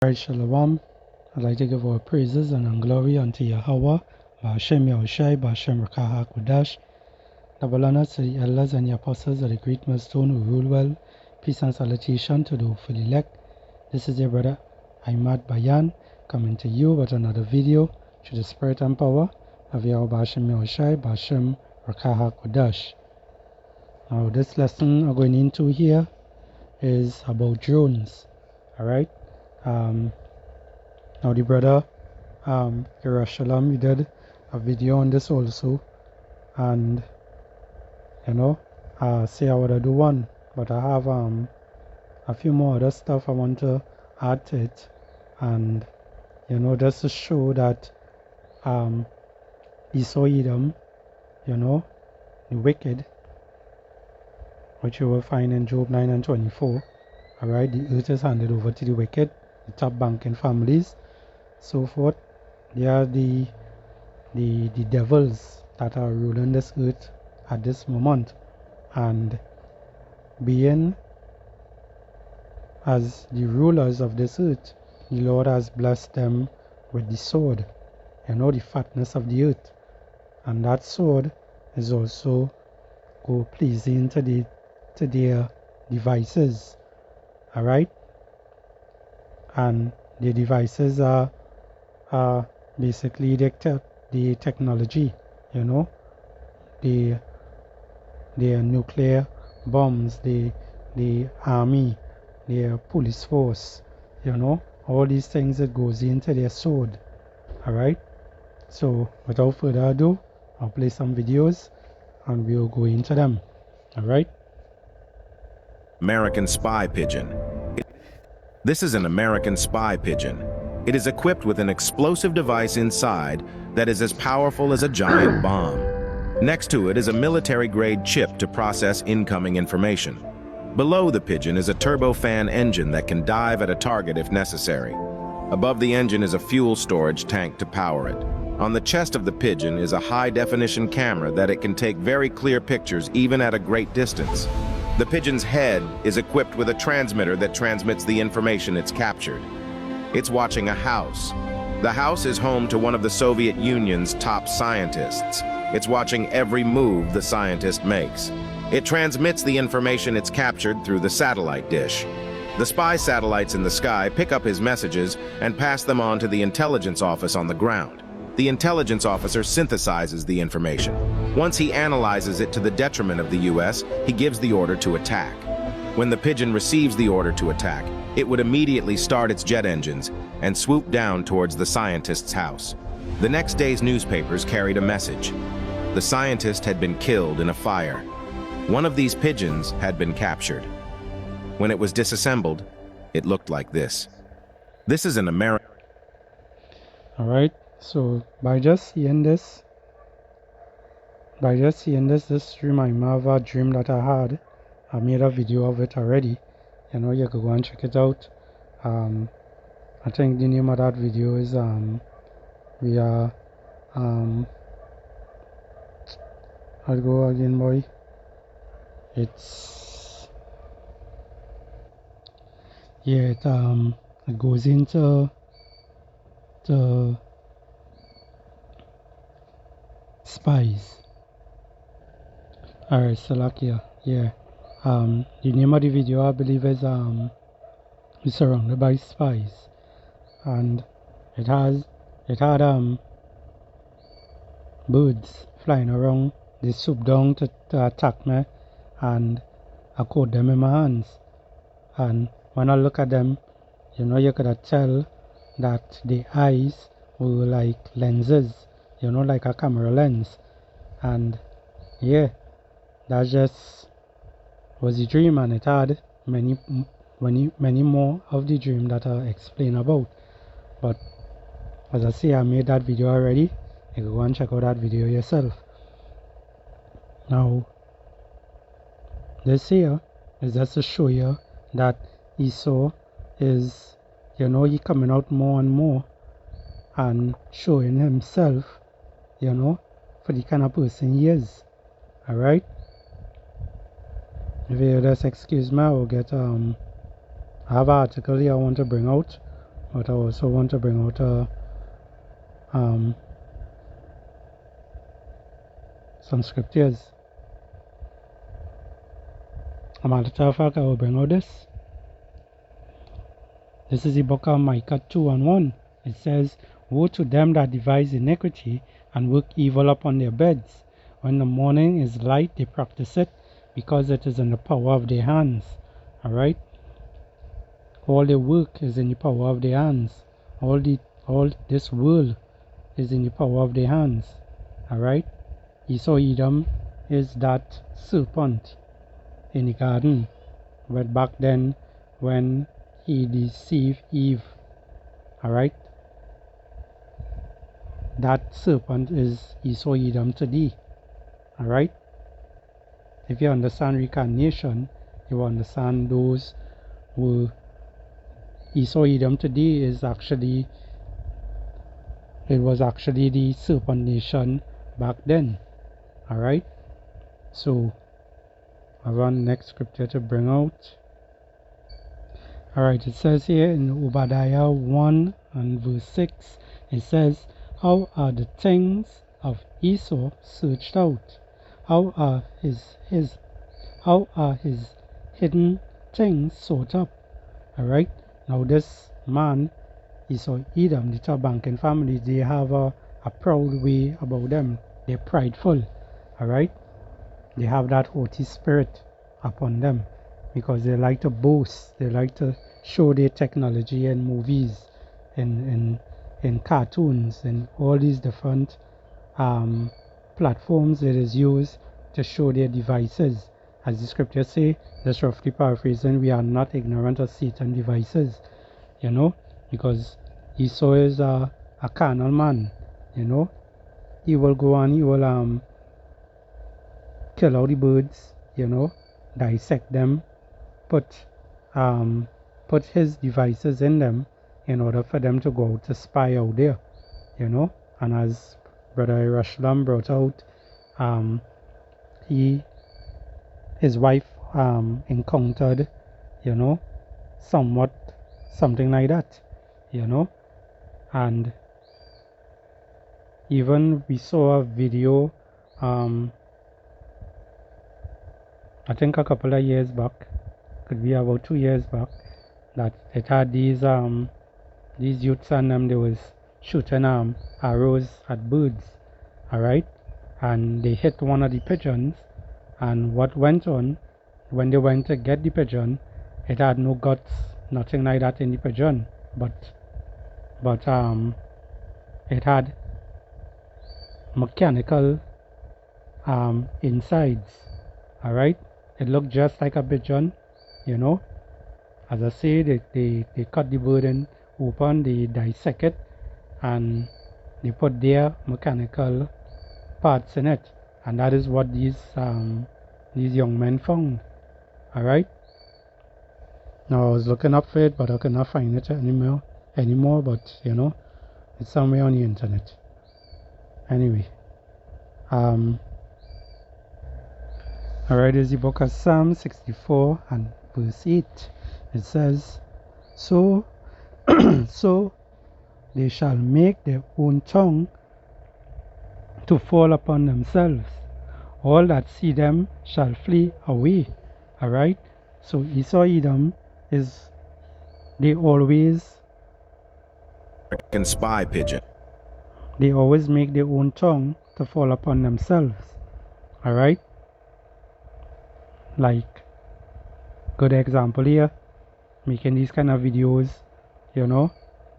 Alright, Shalom. I'd like to give our praises and glory unto Yahweh, Ba'ashem Yahushai, Ba'ashem Rakah HaKodash. Double honor to the elders and the apostles of the great millstone who rule well. Peace and salutation to the hopeful elect. This is your brother Ahmad Bayan coming to you with another video through the spirit and power of Yahweh Ba'ashem Yahushai, Ba'ashem Rakah HaKodash. Now this lesson I'm going into here is about drones. Alright. Now the brother Yerushalayim, we did a video on this also, and say I would do one, but I have a few more other stuff I want to add to it, and just to show that Esau Edom, the wicked, which you will find in Job 9 and 24. Alright, the earth is handed over to the wicked, the top banking families, so forth. They are the devils that are ruling this earth at this moment, and being as the rulers of this earth, the Lord has blessed them with the sword, the fatness of the earth, and that sword is also pleasing to their devices. Alright, and the devices are basically the technology, the nuclear bombs, the army, the police force, all these things that goes into their sword. Alright, so without further ado, I'll play some videos and we'll go into them. Alright. American spy pigeon. This is an American spy pigeon. It is equipped with an explosive device inside that is as powerful as a giant bomb. Next to it is a military-grade chip to process incoming information. Below the pigeon is a turbofan engine that can dive at a target if necessary. Above the engine is a fuel storage tank to power it. On the chest of the pigeon is a high-definition camera that it can take very clear pictures even at a great distance. The pigeon's head is equipped with a transmitter that transmits the information it's captured. It's watching a house. The house is home to one of the Soviet Union's top scientists. It's watching every move the scientist makes. It transmits the information it's captured through the satellite dish. The spy satellites in the sky pick up his messages and pass them on to the intelligence office on the ground. The intelligence officer synthesizes the information. Once he analyzes it to the detriment of the U.S., he gives the order to attack. When the pigeon receives the order to attack, it would immediately start its jet engines and swoop down towards the scientist's house. The next day's newspapers carried a message. The scientist had been killed in a fire. One of these pigeons had been captured. When it was disassembled, it looked like this. This is an American. Alright, so by just seeing this, this reminds me of a dream that I had. I made a video of it already. You could go and check it out. I think the name of that video is I'll go again, boy. It goes into the spies. Alright, Salakia. Yeah. The name of the video I believe is Surrounded by Spies, and it had birds flying around. They swoop down to attack me, and I caught them in my hands. And when I look at them, you could tell that the eyes were like lenses, like a camera lens. And yeah, that just was a dream, and it had many more of the dream that I explain about. But as I say, I made that video already. You can go and check out that video yourself. Now, this here is just to show you that Esau is, he coming out more and more and showing himself, for the kind of person he is. Alright? If you just excuse me, I will get I have an article here I want to bring out but I also want to bring out some scriptures. A matter of fact, I will bring out this. This is the book of Micah 2:1. It says, "Woe to them that devise iniquity and work evil upon their beds. When the morning is light, they practice it, because it is in the power of their hands." Alright? All their work is in the power of their hands. All this world is in the power of their hands. Alright? Esau Edom is that serpent in the garden, but back then when he deceived Eve. Alright? That serpent is Esau Edom today. Alright? If you understand reincarnation, you understand those who Esau Edom today is actually, it was actually the serpent nation back then. Alright? So I want next scripture to bring out. Alright, it says here in Obadiah 1 and verse 6, it says, "How are the things of Esau searched out? How are his hidden things sought up?" Alright, now this man, Esau Edom, the top banking family, they have a proud way about them. They're prideful. Alright, they have that haughty spirit upon them, because they like to boast, they like to show their technology in movies, in cartoons, and all these different platforms that is used to show their devices. As the scriptures say, just roughly paraphrasing, we are not ignorant of Satan's devices, you know, because Esau is a carnal man, you know. He will go on, he will kill all the birds, you know, dissect them, put his devices in them in order for them to go out to spy out there, you know. And as Brother Rashlam brought out, his wife encountered, you know, something like that, you know. And even we saw a video, I think a couple of years back, could be about 2 years back, that it had these youths and them, they was shooting arrows at birds. Alright, and they hit one of the pigeons, and what went on, when they went to get the pigeon, it had no guts, nothing like that in the pigeon, but it had mechanical insides. Alright, it looked just like a pigeon, you know. As I say, they cut the bird in open, they dissect it, and they put their mechanical parts in it, and that is what these young men found. Alright, now I was looking up for it, but I could not find it anymore, but you know, it's somewhere on the internet. Anyway, alright, is the book of Psalm 64 and verse 8. It says, so they shall make their own tongue to fall upon themselves. All that see them shall flee away. Alright, so Esau Edom is, they always spy pigeon. They always make their own tongue to fall upon themselves. Alright, like good example here, making these kind of videos, you know,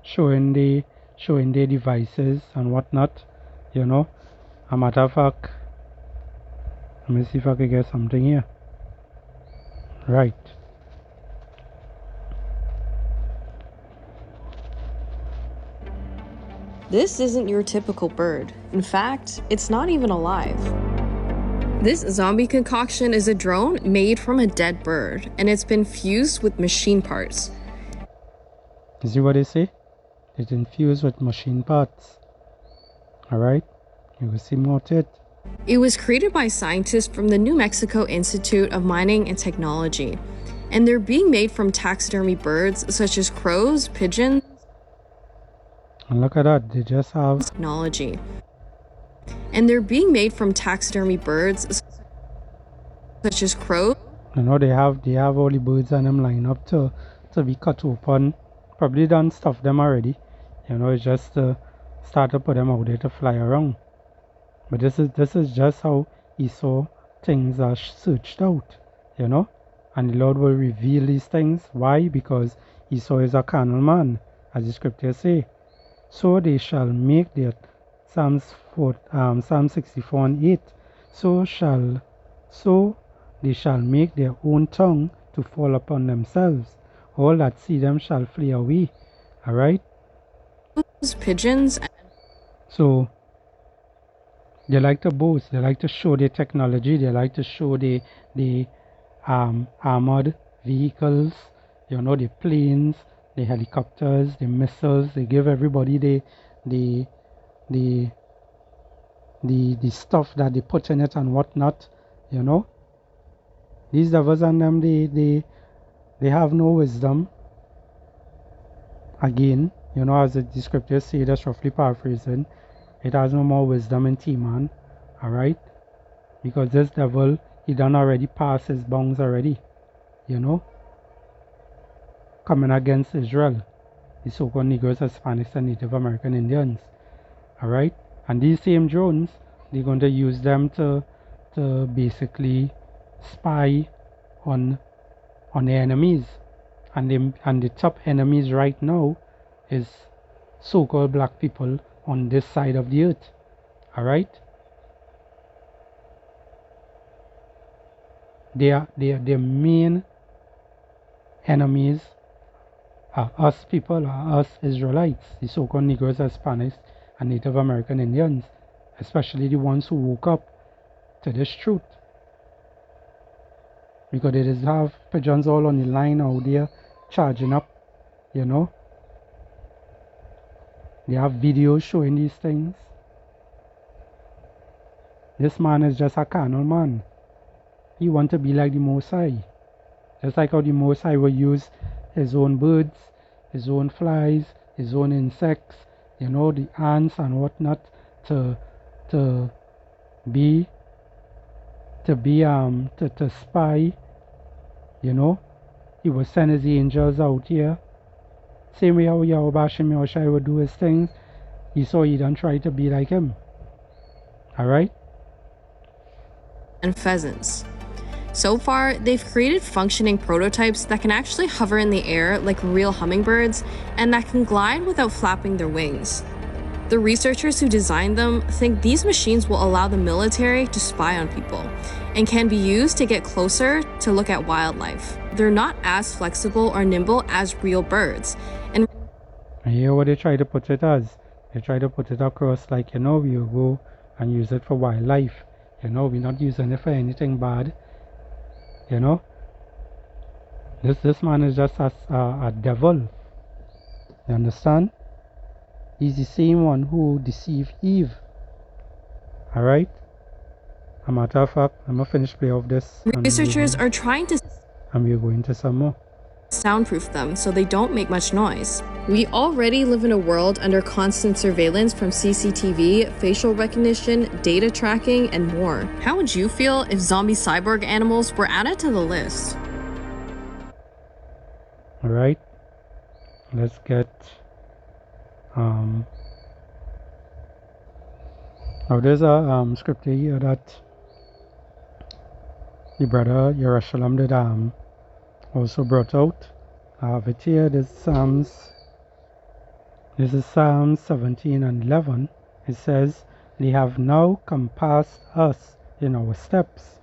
showing their devices and whatnot, you know. A matter of fact, let me see if I can get something here. Right, this isn't your typical bird. In fact, it's not even alive. This zombie concoction is a drone made from a dead bird, and it's been fused with machine parts. You see what they say? It's infused with machine parts. Alright, you will see more to it. It was created by scientists from the New Mexico Institute of Mining and Technology, and they're being made from taxidermy birds such as crows, pigeons, And look at that, they just have, technology. And they're being made from taxidermy birds such as crows. you know, they have all the birds and them lined up to be cut open. Probably done stuff them already. You know, it's just to start to put them out there to fly around. But this is just how Esau things are searched out, you know. And the Lord will reveal these things. Why? Because Esau is a carnal man, as the scriptures say. So they shall make their Psalm 64 and 8. So they shall make their own tongue to fall upon themselves. All that see them shall flee away. Alright? Pigeons. So they like to boast, they like to show their technology, they like to show the armored vehicles, you know, the planes, the helicopters, the missiles. They give everybody the stuff that they put in it and whatnot, you know. These devils and them, they have no wisdom. Again, you know, as the scriptures say, that's roughly paraphrasing, it has no more wisdom in T-Man, alright? Because this devil, he done already passed his bounds already, you know, coming against Israel, the so-called Negroes, Hispanics, and Native American Indians, alright? And these same drones, they're going to use them to basically spy on their enemies. And the top enemies right now is so-called black people on this side of the earth, alright? Their main enemies are us people, are us Israelites, the so-called Negroes, Hispanics, and Native American Indians, especially the ones who woke up to this truth. Because they just have pigeons all on the line out there charging up, you know. They have videos showing these things. This man is just a carnal man. He wants to be like the Most High. Just like how the Most High will use his own birds, his own flies, his own insects, you know, the ants and whatnot to spy, you know. He will send his angels out here. Same way how Yahweh Shem Yahushai would do his things. Esau, he don't try to be like him. Alright? And pheasants. So far, they've created functioning prototypes that can actually hover in the air like real hummingbirds and that can glide without flapping their wings. The researchers who designed them think these machines will allow the military to spy on people and can be used to get closer to look at wildlife. They're not as flexible or nimble as real birds. And hear what they try to put it as. They try to put it across like, you know, we'll go and use it for wildlife. You know, we're not using it for anything bad. You know, this man is just a devil. You understand? He's the same one who deceived Eve. Alright? A matter of fact, I'm gonna finish play off this. researchers are trying to And we're going to some more. soundproof them so they don't make much noise. We already live in a world under constant surveillance from CCTV, facial recognition, data tracking, and more. How would you feel if zombie cyborg animals were added to the list? Alright, let's get now there's a scripture here that the brother Yerushalayim did also brought out. I have it here. This is Psalms 17 and 11. It says, "They have now compassed us in our steps.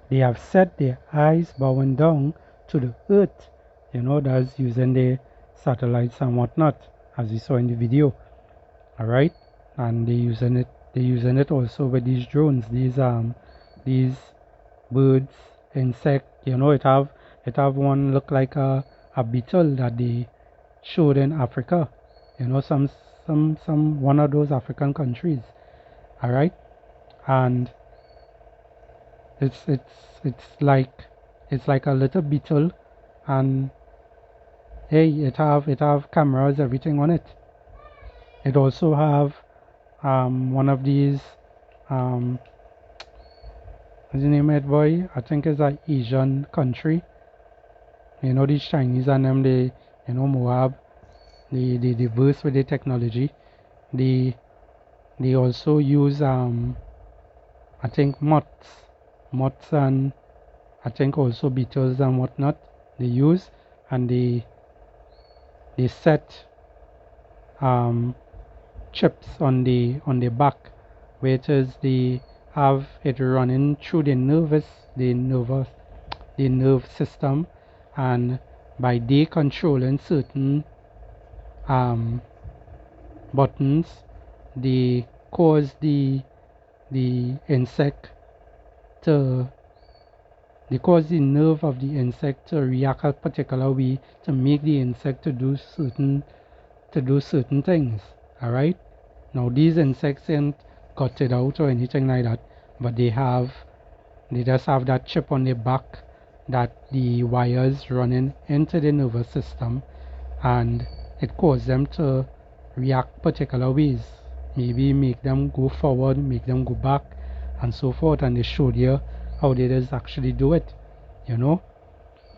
They have set their eyes bowing down to the earth." You know, that's using the satellites and whatnot, as we saw in the video. Alright? And they're using it also with these drones, these birds, insect, you know, it have one look like a beetle that they showed in Africa. You know, some one of those African countries. Alright? And it's like a little beetle, and hey, it have cameras, everything on it. It also have one of these what's the name of it, boy? I think it's an Asian country. You know, these Chinese and them, they, you know, Moab, they verse with the technology. They also use I think moths and I think also beetles and whatnot they use, and they set chips on the back, which is they have it running through the nerve system, and by they controlling certain buttons, they cause the insect to they cause the nerve of the insect to react a particular way to make the insect to do certain things. Alright? Now these insects ain't got it out or anything like that, but they just have that chip on their back that the wires running into the nervous system, and it causes them to react particular ways. Maybe make them go forward, make them go back, and so forth, and they showed you how they just actually do it, you know.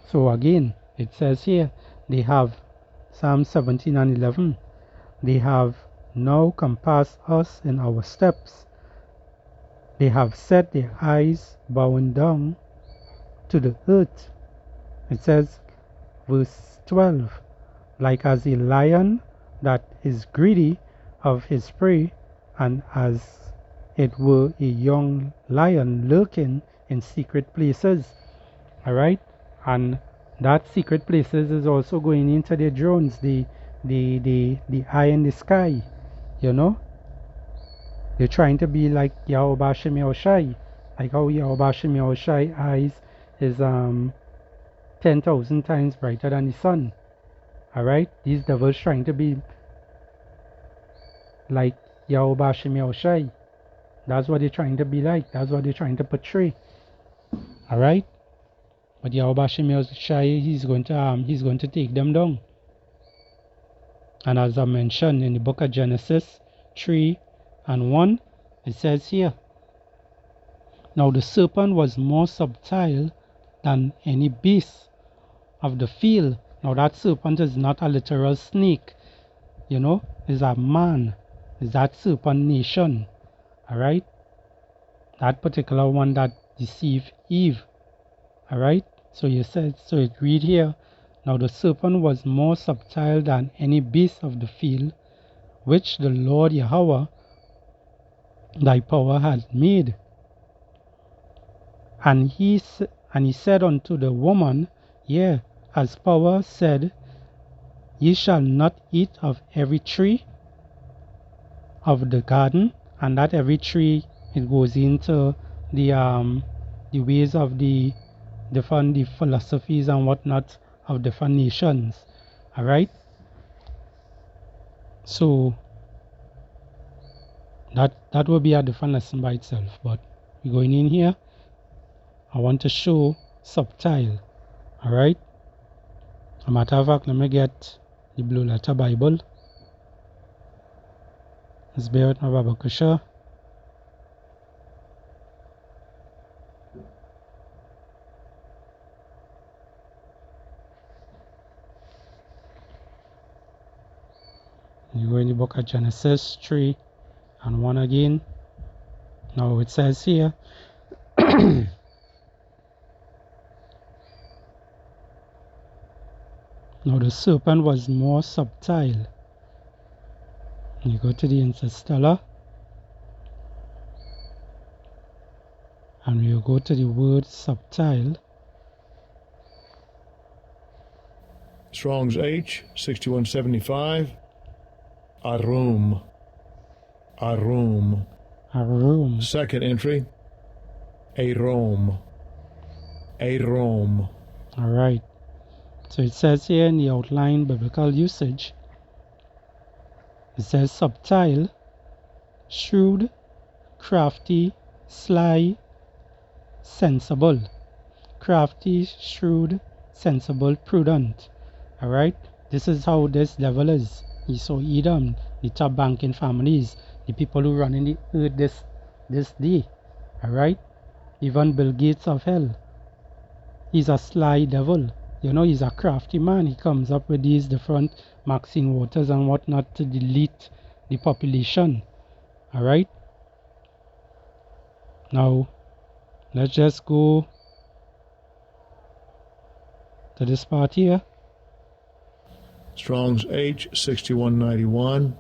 So again, it says here, they have Psalm 17 and 11, they have now compassed us in our steps, they have set their eyes bowing down to the earth. It says, verse 12, like as a lion that is greedy of his prey, and as it were a young lion lurking in secret places. Alright, and that secret places is also going into the drones, the eye in the sky, you know. They're trying to be like Yahweh Bashem Yahushai, like how Yahweh Bashem Yahushai eyes is 10,000 times brighter than the sun. Alright, these devils trying to be like Yahweh Bashem Yahushai. That's what they're trying to be like. That's what they're trying to portray. Alright? But Yahweh Bashem Yahushai, he's going to take them down. And as I mentioned in the book of Genesis 3 and 1, it says here, now the serpent was more subtle than any beast of the field. Now that serpent is not a literal snake, you know, it's a man. It's that serpent nation. Alright? That particular one that deceived Eve. Alright? So it read here, now the serpent was more subtle than any beast of the field, which the Lord Yahweh thy power had made. And he said unto the woman, yea, as power said, ye shall not eat of every tree of the garden. And that every tree, it goes into the ways of the philosophies and whatnot of different nations. Alright? So that will be a different lesson by itself. But we're going in here, I want to show subtle. Alright? As a matter of fact, let me get the Blue Letter Bible. Let's bear with my Babakusha. You go in the book of Genesis 3 and 1 again. Now it says here, now the serpent was more subtle. You go to the interstellar, and you go to the word subtle. Strong's H 6175. Arum. Second entry. Arom. Alright. So it says here in the outline biblical usage, it says subtle, shrewd, crafty, sly, sensible. Crafty, shrewd, sensible, prudent. Alright? This is how this devil is. He saw Edom. the top banking families, the people who run in the earth this day. Alright? Even Bill Gates of hell. He's a sly devil. You know, he's a crafty man. He comes up with these different Maxine Waters and whatnot to delete the population. Alright? Now, let's just go to this part here. Strong's H 6191.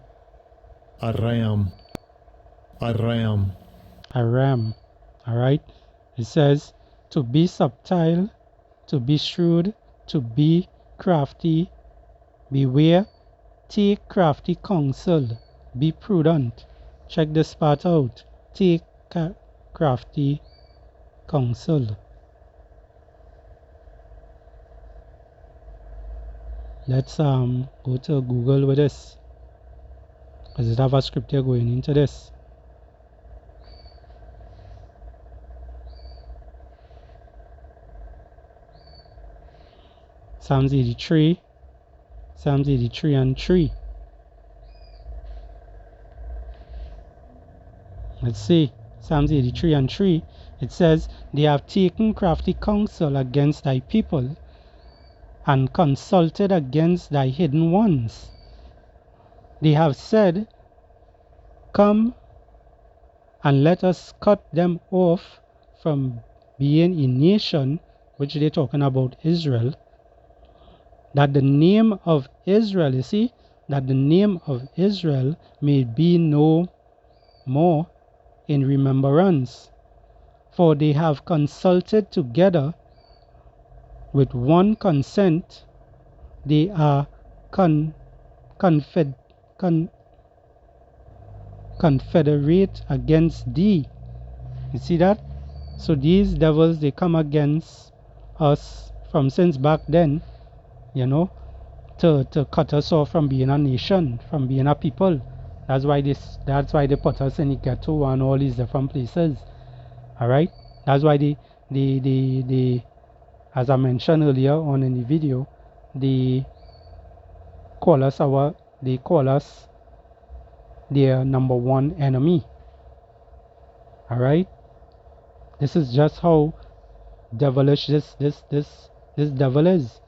Aram. Aram. Aram. Alright? It says to be subtle, to be shrewd, to be crafty, beware, take crafty counsel, be prudent. Check this part out. Take crafty counsel. Let's go to Google with this, because it have a script here going into this. Psalms 83 and 3. Let's see. Psalms 83 and 3. It says, they have taken crafty counsel against thy people, and consulted against thy hidden ones. They have said, come and let us cut them off from being a nation, which they're talking about Israel, that the name of Israel, you see, that the name of Israel may be no more in remembrance. For they have consulted together with one consent, they are confederate against thee. You see that? So these devils, they come against us from since back then, you know, to cut us off from being a nation, from being a people. That's why they put us in the ghetto and all these different places. Alright? That's why they as I mentioned earlier on in the video, they call us their number one enemy. Alright? This is just how devilish this devil is.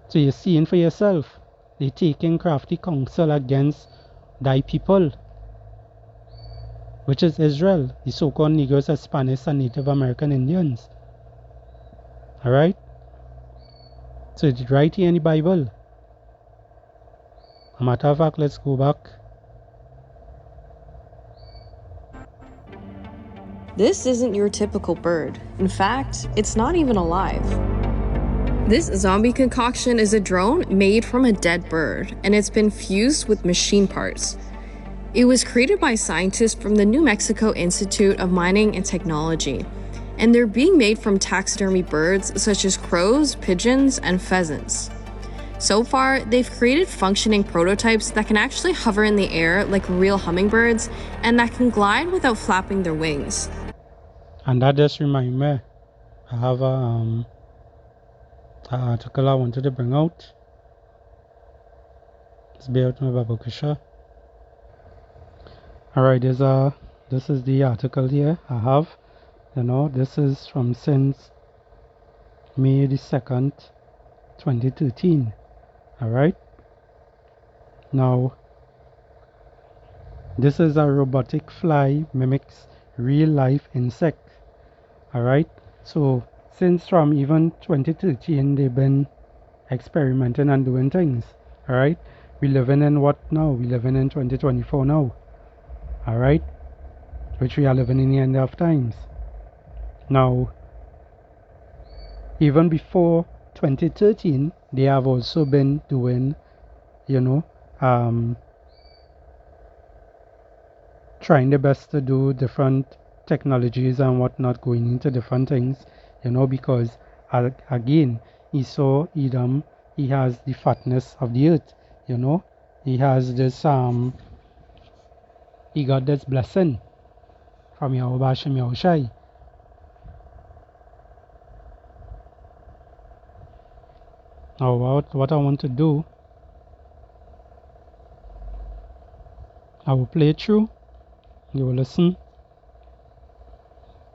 So you're seeing for yourself. They're taking crafty counsel against thy people, which is Israel, the so-called Negroes, Hispanics, and Native American Indians. Alright? So it's right here in the Bible. As a matter of fact, let's go back. This isn't your typical bird. In fact, it's not even alive. This zombie concoction is a drone made from a dead bird, and it's been fused with machine parts. It was created by scientists from the New Mexico Institute of Mining and Technology, and they're being made from taxidermy birds such as crows, pigeons, and pheasants. So far, they've created functioning prototypes that can actually hover in the air like real hummingbirds, and that can glide without flapping their wings. And that just reminds me, I have an article I wanted to bring out. Let's bear with me, Babakisha. Alright, this is the article here I have. You know, this is from since May the 2nd, 2013. Alright. Now, this is a robotic fly mimics real life insect. Alright. So, since from even 2013, they've been experimenting and doing things. Alright. We're living in what now? We're living in 2024 now. Alright. Which we are living in the end of times. Now, even before 2013, they have also been doing, you know, trying their best to do different technologies and whatnot, going into different things, you know, because again, Esau, Edom, he has the fatness of the earth, you know, he has this, he got this blessing from Yahweh Bashem Yahushai. Now what I want to do I will play it through, you will listen,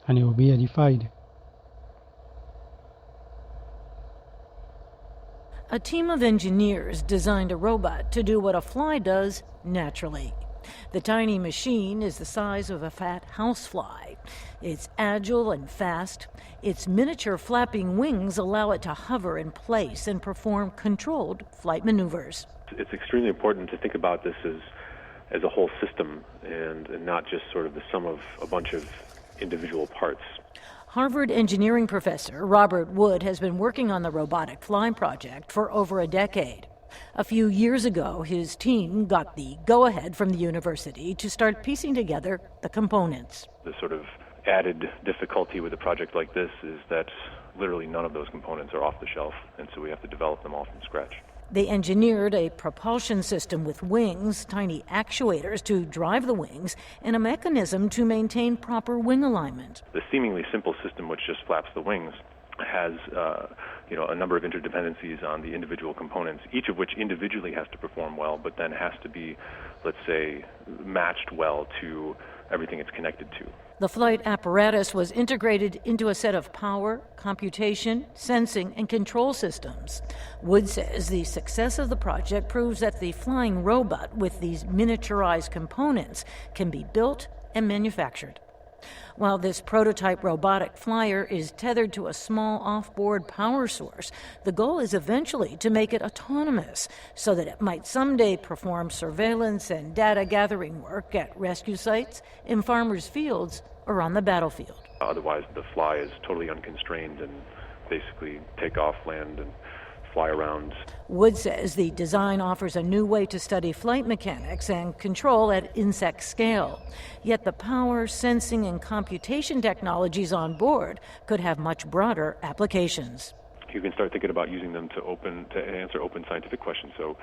and you will be edified. A team of engineers designed a robot to do what a fly does naturally. The tiny machine is the size of a fat housefly. It's agile and fast. Its miniature flapping wings allow it to hover in place and perform controlled flight maneuvers. It's extremely important to think about this as a whole system and not just sort of the sum of a bunch of individual parts. Harvard engineering professor Robert Wood has been working on the robotic fly project for over a decade. A few years ago, his team got the go-ahead from the university to start piecing together the components. The sort of added difficulty with a project like this is that literally none of those components are off the shelf, and so we have to develop them all from scratch. They engineered a propulsion system with wings, tiny actuators to drive the wings, and a mechanism to maintain proper wing alignment. The seemingly simple system, which just flaps the wings, has a number of interdependencies on the individual components, each of which individually has to perform well, but then has to be, let's say, matched well to everything it's connected to. The flight apparatus was integrated into a set of power, computation, sensing, and control systems. Wood says the success of the project proves that the flying robot with these miniaturized components can be built and manufactured. While this prototype robotic flyer is tethered to a small off-board power source, the goal is eventually to make it autonomous so that it might someday perform surveillance and data gathering work at rescue sites, in farmers' fields, or on the battlefield. Otherwise, the fly is totally unconstrained and basically take off, land, and fly around. Wood says the design offers a new way to study flight mechanics and control at insect scale. Yet the power, sensing, and computation technologies on board could have much broader applications. You can start thinking about using them to answer open scientific questions. So,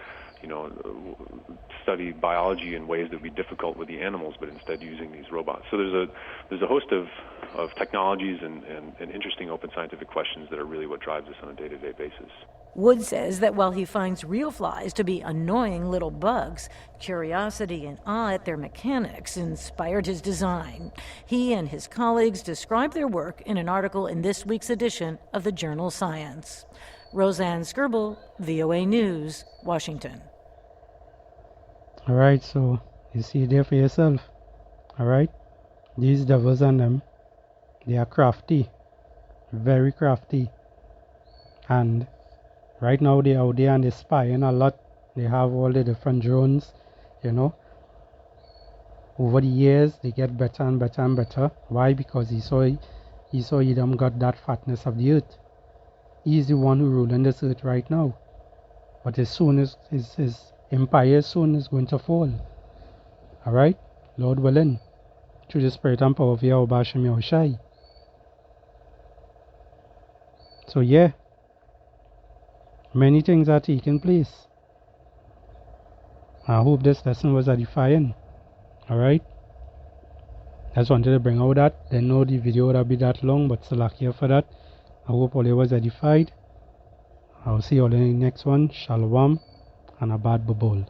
study biology in ways that would be difficult with the animals, but instead using these robots. So there's a host of technologies and interesting open scientific questions that are really what drives us on a day-to-day basis. Wood says that while he finds real flies to be annoying little bugs, curiosity and awe at their mechanics inspired his design. He and his colleagues describe their work in an article in this week's edition of the journal Science. Roseanne Skirble, VOA News, Washington. All right, so you see it there for yourself. All right, these devils and them, they are crafty, very crafty, and right now they're out there and they're spying a lot. They have all the different drones, Over the years, they get better and better and better. Why? Because he saw Edom got that fatness of the earth. He's the one who ruling this earth right now. But as soon as his empire soon is going to fall. Alright? Lord willing. Through the spirit and power of Yahweh Hashem Yahushai. So yeah. Many things are taking place. I hope this lesson was edifying. Alright? Just wanted to bring out that. Didn't know the video would be that long, but still here for that. I hope all you was edified. I'll see you all in the next one. Shalom and a bad bubble.